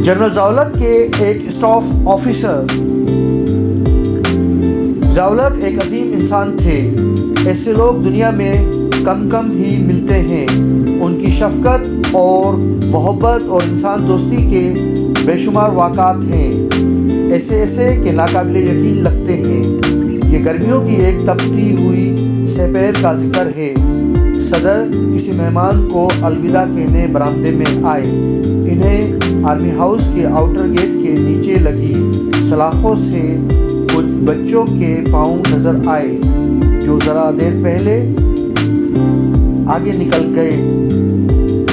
General Zia کے ایک staff officer Zia ایک عظیم انسان تھے۔ ایسے لوگ دنیا میں کم ہی ملتے ہیں۔ ان کی شفقت اور محبت اور انسان دوستی کے بے شمار واقعات ہیں، ایسے کہ ناقابل یقین لگتے ہیں۔ یہ گرمیوں کی ایک تپتی ہوئی سپہر کا ذکر ہے۔ صدر کسی مہمان کو الوداع کہنے برآمدے میں آئے۔ انہیں آرمی ہاؤس کے آؤٹر گیٹ کے نیچے لگی سلاخوں سے کچھ بچوں کے پاؤں نظر آئے جو ذرا دیر پہلے آگے نکل گئے۔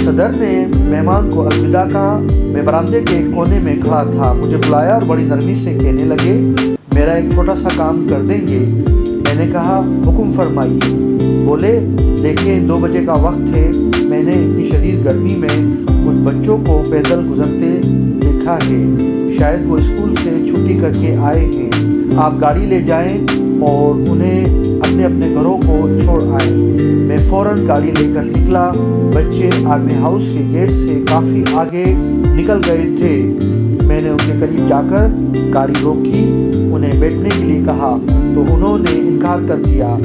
صدر نے مہمان کو الوداع کہا۔ میں برآمدے کے ایک کونے میں کھڑا تھا۔ مجھے بلایا اور بڑی نرمی سے کہنے لگے، میرا ایک چھوٹا سا کام کر دیں گے؟ میں نے کہا، حکم فرمائیے۔ بولے، دیکھیں 2 بجے کا وقت ہے۔ میں نے اتنی شدید گرمی میں کچھ بچوں کو پیدل گزرتے دیکھا ہے۔ شاید وہ اسکول سے چھٹی کر کے آئے ہیں۔ آپ گاڑی لے جائیں اور انہیں اپنے گھروں کو چھوڑ آئیں۔ میں فوراً گاڑی لے کر نکلا۔ بچے آرمی ہاؤس کے گیٹ سے کافی آگے نکل گئے تھے۔ میں نے ان کے قریب جا کر گاڑی روکی، انہیں بیٹھنے کے لیے کہا تو انہوں نے انکار کر دیا۔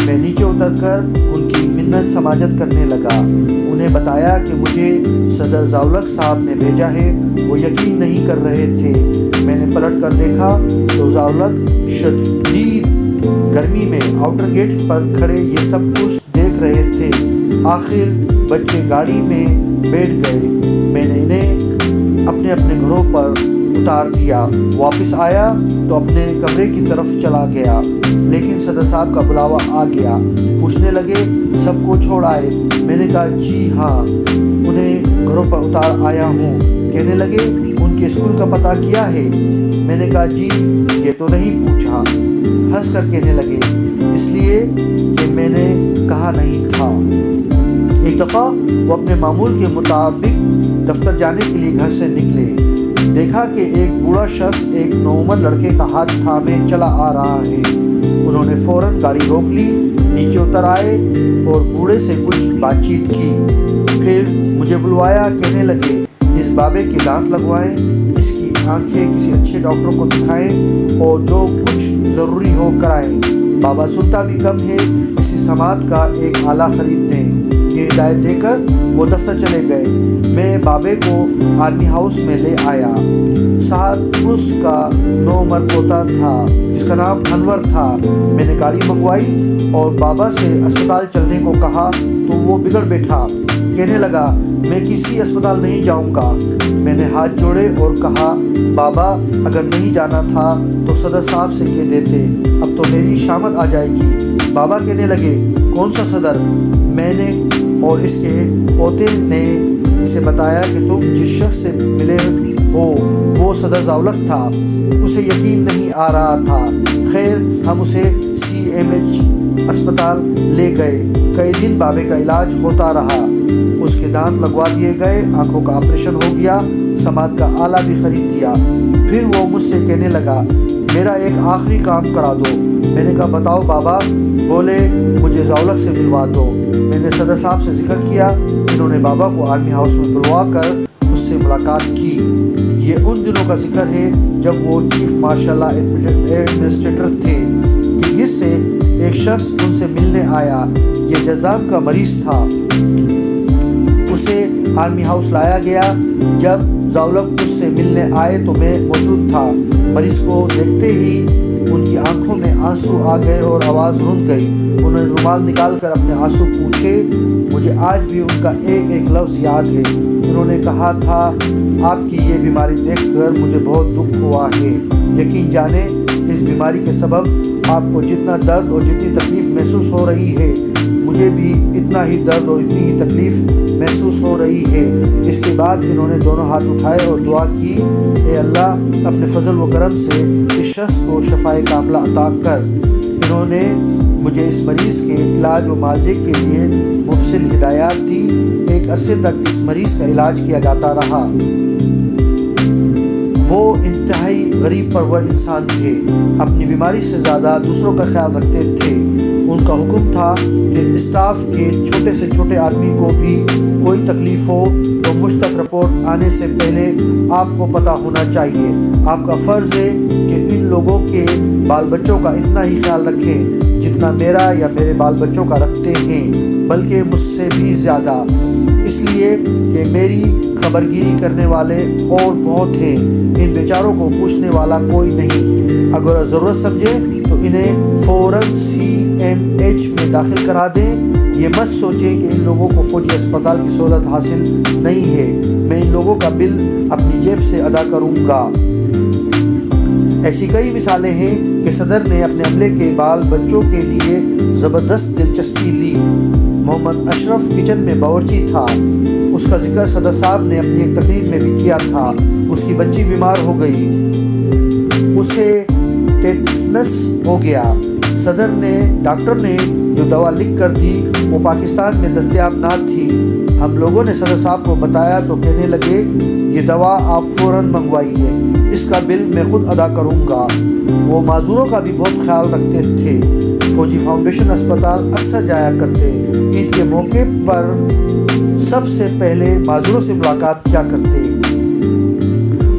میں نیچے اتر کر ان کی منت سماجت کرنے لگا۔ انہیں بتایا کہ مجھے صدر ضیاء صاحب نے بھیجا ہے۔ وہ یقین نہیں کر رہے تھے۔ میں نے پلٹ کر دیکھا تو ضیاء شدید گرمی میں آؤٹر گیٹ پر کھڑے یہ سب کچھ دیکھ رہے تھے۔ آخر بچے گاڑی میں بیٹھ گئے۔ میں نے انہیں اپنے گھروں پر اتار دیا۔ واپس آیا تو اپنے کمرے کی طرف چلا گیا، لیکن صدر صاحب کا بلاوا آ گیا۔ پوچھنے لگے، سب کو چھوڑ آئے؟ میں نے کہا، جی ہاں، انہیں گھروں پر اتار آیا ہوں۔ کہنے لگے، ان کے اسکول کا پتہ کیا ہے؟ میں نے کہا، جی یہ تو نہیں پوچھا۔ ہنس کر کہنے لگے، اس لیے کہ میں نے کہا نہیں تھا۔ ایک دفعہ وہ اپنے معمول کے مطابق دفتر جانے کے لیے گھر سے نکلے۔ دیکھا کہ ایک بوڑھا شخص ایک نوعمر لڑکے کا ہاتھ تھامے چلا آ رہا ہے۔ انہوں نے فوراً گاڑی روک لی، نیچے اتر آئے اور بوڑھے سے کچھ بات چیت کی۔ پھر مجھے بلوایا، کہنے لگے، اس بابے کے دانت لگوائیں، اس کی آنکھیں کسی اچھے ڈاکٹر کو دکھائیں اور جو کچھ ضروری ہو کرائیں۔ بابا سنتا بھی کم ہے، اسی سماعت کا ایک آلہ خرید دیں۔ یہ ہدایت دے کر وہ دفتر چلے گئے۔ میں بابے کو آرمی ہاؤس میں لے آیا۔ ساتھ اس کا 9 عمر پوتا تھا جس کا نام انور تھا۔ میں نے گاڑی منگوائی اور بابا سے اسپتال چلنے کو کہا تو وہ بگڑ بیٹھا۔ کہنے لگا، میں کسی اسپتال نہیں جاؤں گا۔ میں نے ہاتھ جوڑے اور کہا، بابا اگر نہیں جانا تھا تو صدر صاحب سے کہہ دیتے، اب تو میری شامت آ جائے گی۔ بابا کہنے لگے، کون سا صدر؟ میں نے اور اس کے پوتے نے اسے بتایا کہ تم جس شخص سے ملے ہو وہ صدر ضیاء تھا۔ اسے یقین نہیں آ رہا تھا۔ خیر، ہم اسے CMH اسپتال لے گئے۔ کئی دن بابے کا علاج ہوتا رہا۔ اس کے دانت لگوا دیے گئے، آنکھوں کا آپریشن ہو گیا، سماعت کا آلہ بھی خرید دیا۔ پھر وہ مجھ سے کہنے لگا، میرا ایک آخری کام کرا دو۔ میں نے کہا، بتاؤ بابا۔ بولے، مجھے ضیاء سے ملوا دو۔ میں نے صدر صاحب سے ذکر کیا۔ انہوں نے بابا کو آرمی ہاؤس میں بلوا کر اس سے ملاقات کی۔ یہ ان دنوں کا ذکر ہے جب وہ چیف مارشل ایڈمنسٹریٹر تھے۔ گلگت سے ایک شخص ان سے ملنے آیا۔ یہ جذام کا مریض تھا۔ اسے آرمی ہاؤس لایا گیا۔ جب ضیاء اس سے ملنے آئے تو میں موجود تھا۔ مریض کو دیکھتے ہی ان کی آنکھوں میں آنسو آ گئے اور آواز رند گئی۔ انہوں نے رومال نکال کر اپنے آنسو پوچھے۔ مجھے آج بھی ان کا ایک لفظ یاد ہے۔ انہوں نے کہا تھا، آپ کی یہ بیماری دیکھ کر مجھے بہت دکھ ہوا ہے۔ یقین جانیں، اس بیماری کے سبب آپ کو جتنا درد اور جتنی تکلیف محسوس ہو رہی ہے، مجھے بھی اتنا ہی درد اور اتنی ہی تکلیف محسوس ہو رہی ہے۔ اس کے بعد انہوں نے دونوں ہاتھ اٹھائے اور دعا کی، اے اللہ، اپنے فضل و کرم سے اس شخص کو شفائے کاملہ عطا کر۔ انہوں نے مجھے اس مریض کے علاج و معالجے کے لیے مفصل ہدایات دی۔ ایک عرصے تک اس مریض کا علاج کیا جاتا رہا۔ وہ انتہائی غریب پرور انسان تھے۔ اپنی بیماری سے زیادہ دوسروں کا خیال رکھتے تھے۔ ان کا حکم تھا کہ اسٹاف کے چھوٹے سے چھوٹے آدمی کو بھی کوئی تکلیف ہو تو مجھ تک رپورٹ آنے سے پہلے آپ کو پتہ ہونا چاہیے۔ آپ کا فرض ہے کہ ان لوگوں کے بال بچوں کا اتنا ہی خیال رکھیں جتنا میرا یا میرے بال بچوں کا رکھتے ہیں، بلکہ مجھ سے بھی زیادہ، اس لیے کہ میری خبرگیری کرنے والے اور بہت ہیں، ان بیچاروں کو پوچھنے والا کوئی نہیں۔ اگر ضرورت سمجھے تو انہیں فوراً CMH میں داخل کرا دیں۔ یہ مت سوچیں کہ ان لوگوں کو فوجی اسپتال کی سہولت حاصل نہیں ہے، میں ان لوگوں کا بل اپنی جیب سے ادا کروں گا۔ ایسی کئی مثالیں ہیں کہ صدر نے اپنے عملے کے بال بچوں کے لیے زبردست دلچسپی لی۔ محمد اشرف کچن میں باورچی تھا، اس کا ذکر صدر صاحب نے اپنی ایک تقریر میں بھی کیا تھا۔ اس کی بچی بیمار ہو گئی، اسے ٹیٹنس ہو گیا۔ ڈاکٹر نے جو دوا لکھ کر دی وہ پاکستان میں دستیاب نہ تھی۔ ہم لوگوں نے صدر صاحب کو بتایا تو کہنے لگے یہ دوا آپ فوراً منگوائیے، اس کا بل میں خود ادا کروں گا۔ وہ معذوروں کا بھی بہت خیال رکھتے تھے۔ فوجی فاؤنڈیشن اسپتال اکثر جایا کرتے، عید کے موقع پر سب سے پہلے معذوروں سے ملاقات کیا کرتے۔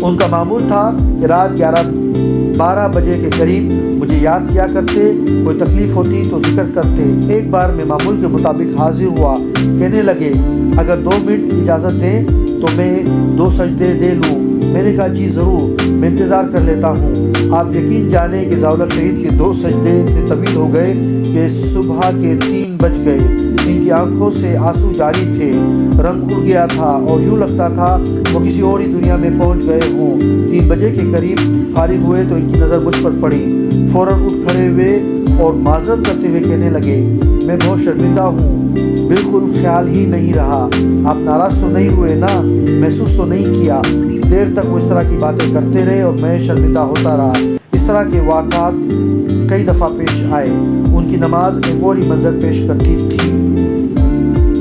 ان کا معمول تھا کہ رات 11-12 بجے کے قریب مجھے یاد کیا کرتے، کوئی تکلیف ہوتی تو ذکر کرتے۔ ایک بار میں معمول کے مطابق حاضر ہوا، کہنے لگے اگر 2 منٹ اجازت دیں تو میں 2 سجدے دے لوں۔ میں نے کہا جی ضرور، میں انتظار کر لیتا ہوں۔ آپ یقین جانیں کہ ضیاءالحق شہید کے 2 سجدے اتنے طویل ہو گئے کہ صبح کے 3 بج گئے۔ ان کی آنکھوں سے آنسو جاری تھے، رنگ اڑ گیا تھا اور یوں لگتا تھا وہ کسی اور ہی دنیا میں پہنچ گئے ہوں۔ 3 بجے کے قریب فارغ ہوئے تو ان کی نظر مجھ پر پڑی، فوراً اٹھ کھڑے ہوئے اور معذرت کرتے ہوئے کہنے لگے میں بہت شرمندہ ہوں، بالکل خیال ہی نہیں رہا۔ آپ ناراض تو نہیں ہوئے نا؟ محسوس تو نہیں کیا؟ دیر تک وہ اس طرح کی باتیں کرتے رہے اور میں شرمندہ ہوتا رہا۔ اس طرح کے واقعات کئی دفعہ پیش آئے۔ ان کی نماز ایک اور ہی منظر پیش کرتی تھی۔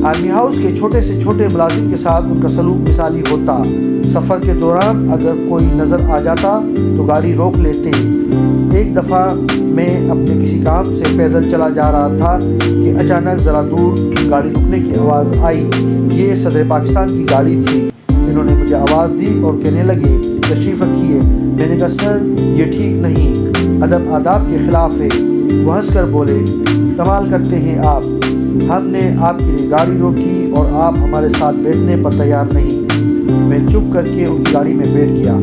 آرمی ہاؤس کے چھوٹے سے چھوٹے ملازم کے ساتھ ان کا سلوک مثالی ہوتا۔ سفر کے دوران اگر کوئی نظر آ جاتا تو گاڑی روک لیتے۔ ایک دفعہ میں اپنے کسی کام سے پیدل چلا جا رہا تھا کہ اچانک ذرا دور گاڑی رکنے کی آواز آئی۔ یہ صدر پاکستان کی گاڑی تھی۔ انہوں نے مجھے آواز دی اور کہنے لگے تشریف رکھیے۔ میں نے کہا سر یہ ٹھیک نہیں، ادب آداب کے خلاف ہے۔ وہ ہنس کر بولے کمال کرتے ہیں آپ، ہم نے آپ کے لیے گاڑی روکی اور آپ ہمارے ساتھ بیٹھنے پر تیار نہیں۔ میں چپ کر کے ان کی گاڑی میں بیٹھ گیا۔